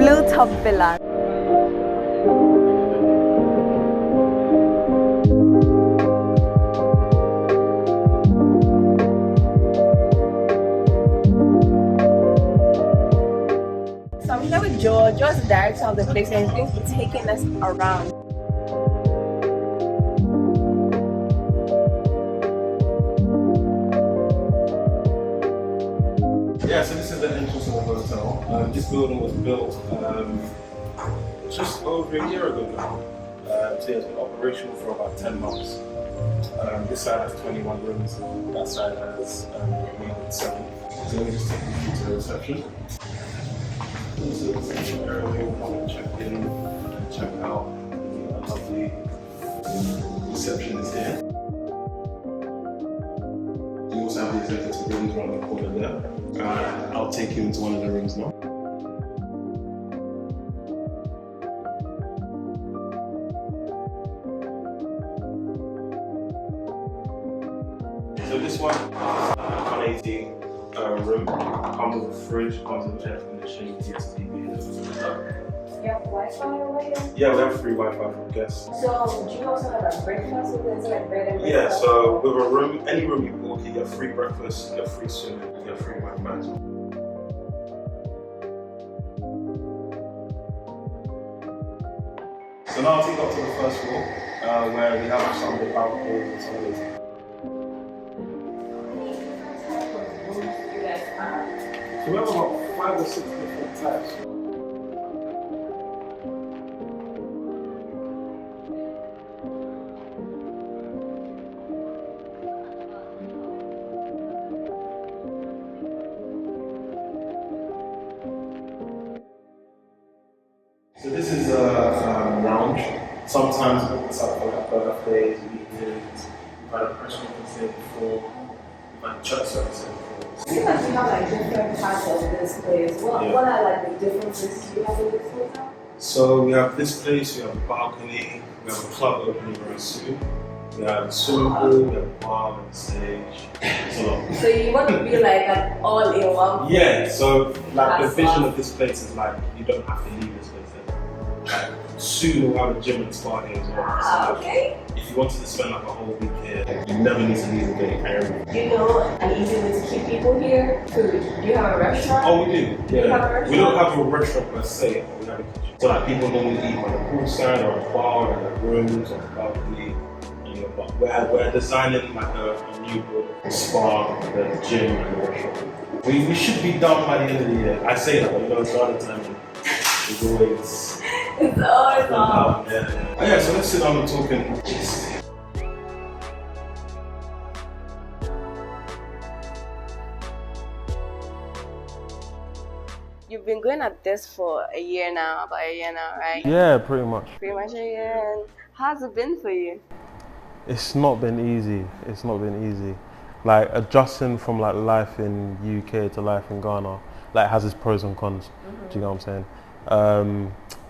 blue top villa. So I'm here with Joe. Joe's the director of the place and he's going to be taking us around. Yeah, so this is the entrance of the hotel. This building was built just over a year ago now. So it's been operational for about 10 months. This side has 21 rooms, that side has 7. So let me just take you to the reception. This is the reception area where you come and check in, check out. A lovely reception is here. You also have the executive rooms around the corner there. I'll take you into one of the rooms now. So this one is a 180 room. Comes with a fridge, comes with air conditioning, DSTV. You have Wi-Fi over here? Yeah, we have free Wi-Fi for guests. So do you also have a breakfast with it? Like bread and Yeah, so with a room, any room you book, you get free breakfast, you get free swimming, you get free Wi-Fi as well. So now I'll take you up to the first floor, where we have some of the balconies and some of the... So we have about 5 or 6 different types. So this is a lounge. Sometimes it's up for like birthdays, meetings. We've had a press conference here before. We've had church service here before. It seems like you have like different parts of this place. What are like the differences you have in this hotel? So we have this place, we have a balcony, we have a club opening very soon. We have a swimming pool, we have a bar and a stage. So you want to be like an all-in-one? Yeah, so like the vision of this place is like you don't have to leave this place. Like, soon we'll have a gym and spa here as well. So Okay. if you wanted to spend like a whole week here, you never need to leave the area. You know, an easy way to keep people here? Food. Do you have a restaurant? Oh, we do. Yeah. You have a restaurant? We don't have a restaurant per se, but we have a kitchen. So like people normally eat on the poolside or a bar or the rooms or the balcony. But we're designing like a new spa, the gym and the restaurant. We should be done by the end of the year. I say that, but you know, it's all the time. It's always... It's always on. Yeah. Oh, yeah, so let's sit down and talk and... You've been going at this for about a year now, right? Yeah, pretty much. Pretty much a year. And how's it been for you? It's not been easy. It's not been easy. Like adjusting from like life in UK to life in Ghana, like has its pros and cons. Do you know what I'm saying?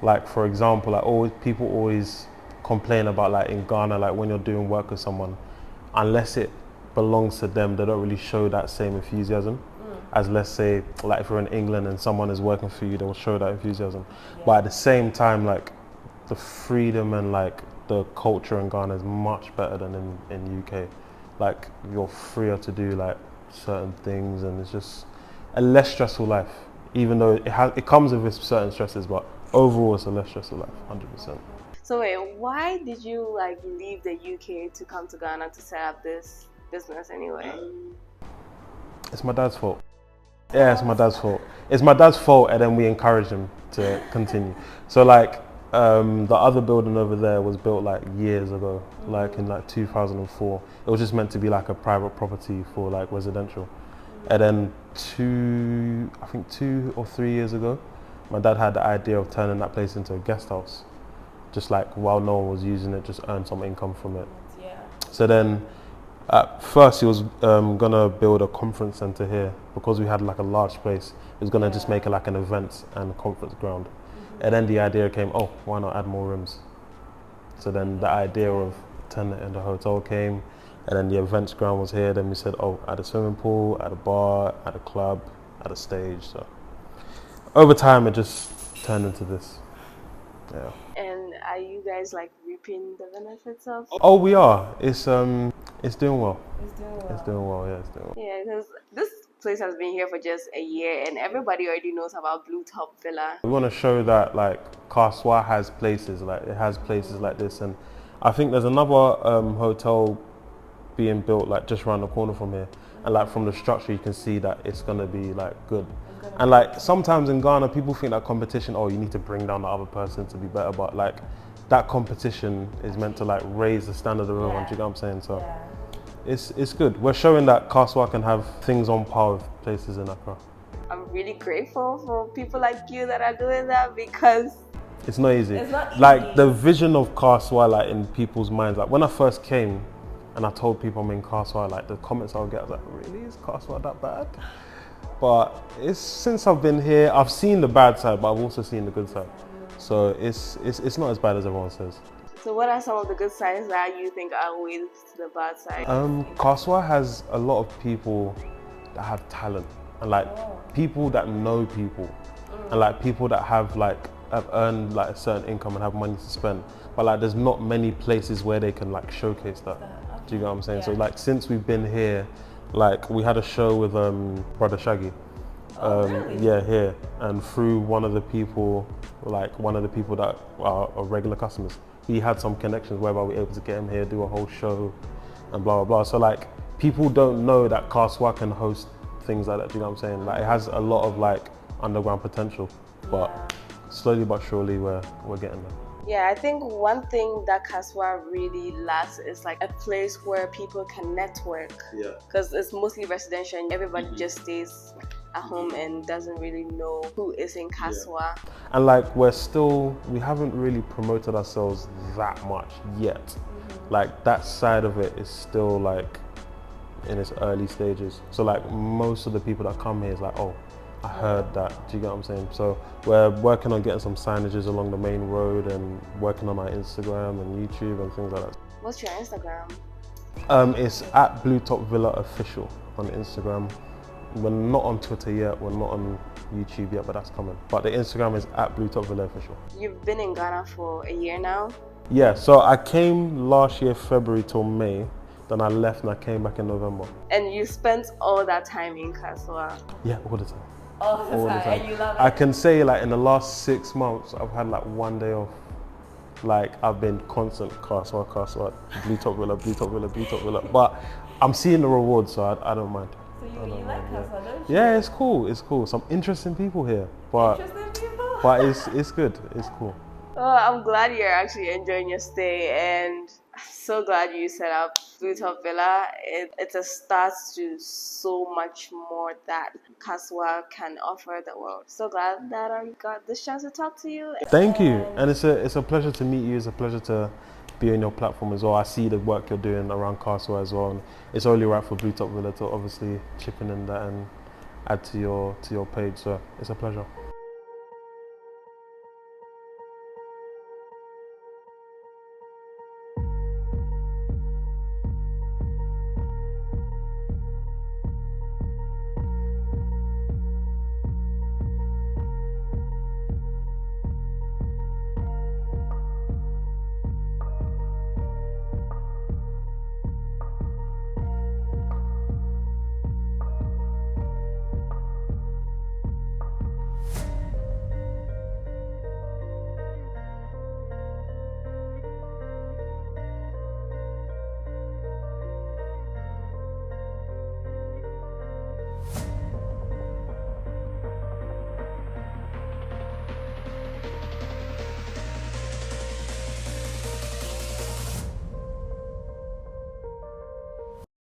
Like for example, like people always complain about like in Ghana, like when you're doing work with someone, unless it belongs to them, they don't really show that same enthusiasm. As let's say, like if you're in England and someone is working for you, they will show that enthusiasm. Yeah. But at the same time, like the freedom and like the culture in Ghana is much better than in UK. Like you're freer to do like certain things, and it's just a less stressful life. Even though it comes with certain stresses, but overall it's a less stressful life, 100%. So wait, why did you like leave the UK to come to Ghana to set up this business anyway? It's my dad's fault. Yeah, it's my dad's fault. It's my dad's fault, and then we encouraged him to continue. So like the other building over there was built like years ago, like in like 2004. It was just meant to be like a private property for like residential. And then 2 or 3 years ago, my dad had the idea of turning that place into a guest house. Just like while no one was using it, just earn some income from it. Yeah. So then at first he was gonna build a conference center here because we had like a large space. He was gonna just make it like an events and conference ground. And then the idea came, oh, why not add more rooms? So then the idea of turning it into a hotel came, and then the events ground was here. Then we said, oh, add a swimming pool, add a bar, add a club, add a stage. So over time, it just turned into this. Yeah. And are you guys like reaping the benefits of? Oh, we are. It's doing well. It's doing well. It's doing well. Yeah, it's doing well. Yeah, because this place has been here for just a year, and everybody already knows about Blue Top Villa. We want to show that like Kasoa has places, like it has places like this, and I think there's another hotel being built like just around the corner from here, and like from the structure you can see that it's gonna be like good. And like sometimes in Ghana people think that competition, oh, you need to bring down the other person to be better, but like that competition is meant to like raise the standard of everyone. Do you know what I'm saying? So it's good. We're showing that Kasoa can have things on par with places in Accra. I'm really grateful for people like you that are doing that, because it's not easy. It's not easy. Like the vision of Kasoa, like in people's minds, like when I first came and I told people I'm in Kasoa, like the comments I would get, I was like, really, is Kasoa that bad? But it's since I've been here, I've seen the bad side, but I've also seen the good side. So it's not as bad as everyone says. So what are some of the good sides that you think outweigh to the bad side? Kasoa has a lot of people that have talent, and like people that know people, and like people that have earned like a certain income and have money to spend. But like there's not many places where they can like showcase that. Do you know what I'm saying? So like since we've been here, like we had a show with Brother Shaggy. Really? Yeah, here, and through one of the people that are regular customers, he had some connections whereby we were able to get him here, do a whole show, and blah blah blah. So like people don't know that Kasoa can host things like that. Do you know what I'm saying? Like it has a lot of like underground potential, but slowly but surely we're getting there. Yeah, I think one thing that Kasoa really lacks is like a place where people can network. Yeah. Because it's mostly residential and everybody just stays at home and doesn't really know who is in Kasoa. And like we haven't really promoted ourselves that much yet. Like that side of it is still like in its early stages. So like most of the people that come here is like, oh, I heard that. Do you get what I'm saying? So we're working on getting some signages along the main road and working on our Instagram and YouTube and things like that. What's your Instagram? It's at Blue Top Villa Official on Instagram. We're not on Twitter yet, we're not on YouTube yet, but that's coming. But the Instagram is at Blue Top Villa Official. You've been in Ghana for a year now? Yeah, so I came last year, February till May. Then I left and I came back in November. And you spent all that time in Kasoa? Yeah, all the time. All the time. And you love it? I can say like in the last 6 months, I've had like one day off. Like I've been constant Kasoa, Blue Top Villa, Blue Top Villa, Blue Top Villa. But I'm seeing the rewards, so I don't mind. So you like Kasoa, don't you? Yeah, it's cool. It's cool. Some interesting people here, but it's good. It's cool. Oh, I'm glad you're actually enjoying your stay, and I'm so glad you set up Blue Top Villa. It's a start to so much more that Kasoa can offer the world. So glad that I got this chance to talk to you. Thank you, and it's a pleasure to meet you. It's a pleasure to be on your platform as well. I see the work you're doing around Kasoa as well, and it's only right for Blue Top Villa to obviously chip in that and add to your page. So it's a pleasure.